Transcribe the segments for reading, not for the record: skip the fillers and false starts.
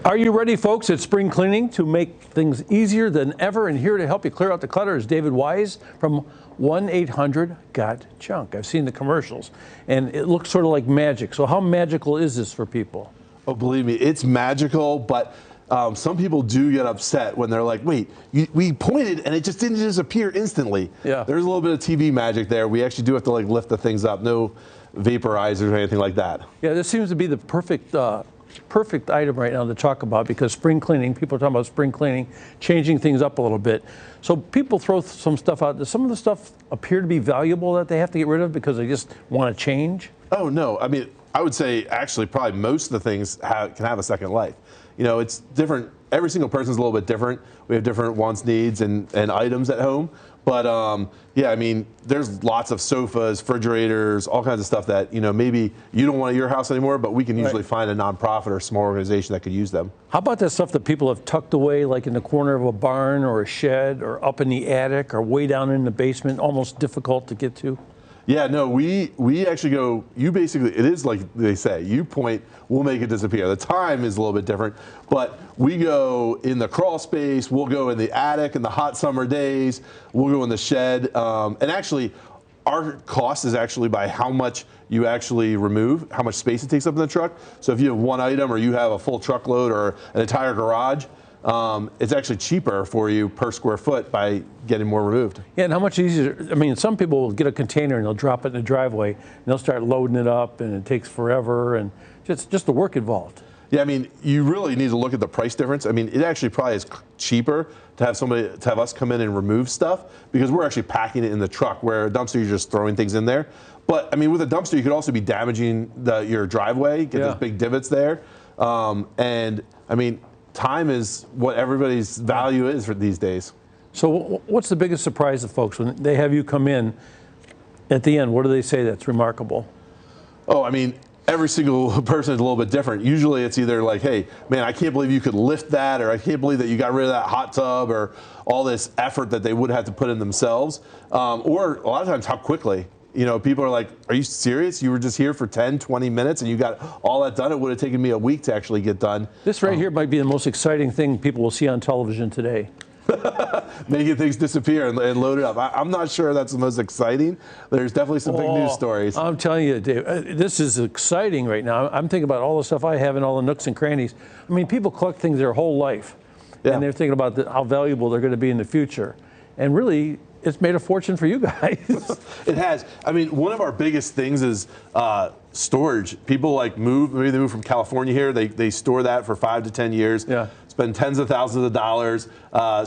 Are you ready, folks, at spring cleaning to make things easier than ever? And here to help you clear out the clutter is David Wise from 1-800-GOT-JUNK. I've seen the commercials, and it looks sort of like magic. So how magical is this for people? Oh, believe me, it's magical, but some people do get upset when they're like, wait, we pointed and it just didn't disappear instantly. Yeah. There's a little bit of TV magic there. We actually do have to lift the things up. No vaporizers or anything like that. Yeah, this seems to be the perfect item right now to talk about, because spring cleaning, people are talking about spring cleaning, changing things up a little bit. So people throw some stuff out. Does some of the stuff appear to be valuable that they have to get rid of because they just want to change? Oh, no. I mean, I would say actually probably most of the things can have a second life. You know, it's different. Every single person's a little bit different. We have different wants, needs, and items at home. But yeah, I mean, there's lots of sofas, refrigerators, all kinds of stuff that, you know, maybe you don't want at your house anymore, but we can usually find a nonprofit or a small organization that could use them. How about that stuff that people have tucked away, like in the corner of a barn or a shed or up in the attic or way down in the basement, almost difficult to get to? Yeah, no, we actually go, you basically, it is like they say, you point, we'll make it disappear. The time is a little bit different, but we go in the crawl space, we'll go in the attic in the hot summer days, we'll go in the shed, and actually, our cost is actually by how much you actually remove, how much space it takes up in the truck. So if you have one item or you have a full truckload or an entire garage, it's actually cheaper for you per square foot by getting more removed. Yeah, and how much easier? I mean, some people will get a container and they'll drop it in the driveway and they'll start loading it up, and it takes forever, and just the work involved. Yeah, I mean, you really need to look at the price difference. I mean, it actually probably is cheaper to have us come in and remove stuff, because we're actually packing it in the truck, where a dumpster, you're just throwing things in there. But I mean, with a dumpster, you could also be damaging your driveway, get those big divots there. And I mean, time is what everybody's value is for these days. So what's the biggest surprise to folks when they have you come in at the end? What do they say that's remarkable? Oh, I mean, every single person is a little bit different. Usually it's either like, hey, man, I can't believe you could lift that, or I can't believe that you got rid of that hot tub, or all this effort that they would have to put in themselves. Or a lot of times how quickly. You know, people are like, are you serious? You were just here for 10, 20 minutes and you got all that done? It would have taken me a week to actually get done. This right here might be the most exciting thing people will see on television today. Making things disappear and load it up. I'm not sure that's the most exciting. There's definitely some big news stories. I'm telling you, Dave, this is exciting right now. I'm thinking about all the stuff I have in all the nooks and crannies. I mean, people collect things their whole life, and they're thinking about how valuable they're going to be in the future. And really, it's made a fortune for you guys. It has. I mean, one of our biggest things is storage. People like maybe they move from California here. They store that for 5 to 10 years. Yeah. Spend tens of thousands of dollars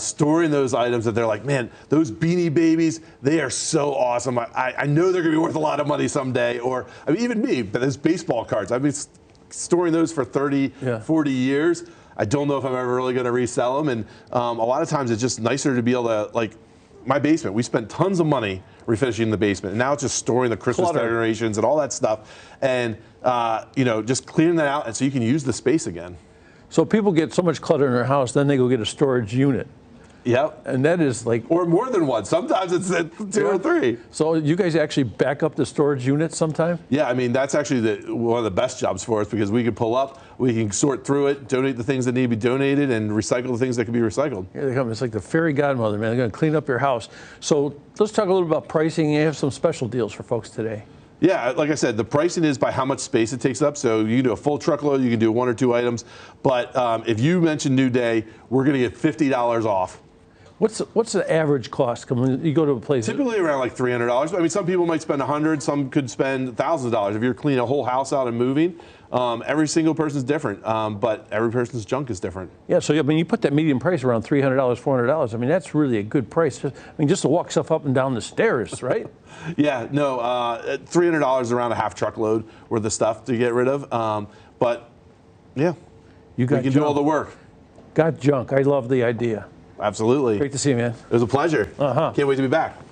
storing those items that they're like, man, those Beanie Babies, they are so awesome. I know they're going to be worth a lot of money someday. Or I mean, even me, but those baseball cards, I've been storing those for 30, 40 years. I don't know if I'm ever really going to resell them. And a lot of times it's just nicer to be able to, like, my basement, we spent tons of money refinishing the basement, and now it's just storing the Christmas decorations and all that stuff, and you know, just clearing that out, and so you can use the space again. So people get so much clutter in their house, then they go get a storage unit. Yep. And that is like... Or more than one. Sometimes it's 2 or 3. So you guys actually back up the storage units sometime? Yeah, I mean, that's actually one of the best jobs for us, because we can pull up, we can sort through it, donate the things that need to be donated, and recycle the things that can be recycled. Here they come. It's like the fairy godmother, man. They're going to clean up your house. So let's talk a little about pricing. You have some special deals for folks today. Yeah, like I said, the pricing is by how much space it takes up. So you can do a full truckload, you can do 1 or 2 items. But if you mention New Day, we're going to get $50 off. What's the average cost when you go to a place? Typically around like $300. I mean, some people might spend $100, some could spend thousands of dollars. If you're cleaning a whole house out and moving, every single person's different, but every person's junk is different. Yeah, so I mean, you put that median price around $300, $400. I mean, that's really a good price. I mean, just to walk stuff up and down the stairs, right? Yeah, no, $300 around a half truckload worth of stuff to get rid of. But yeah, we can do all the work. Got junk. I love the idea. Absolutely. Great to see you, man. It was a pleasure. Can't wait to be back.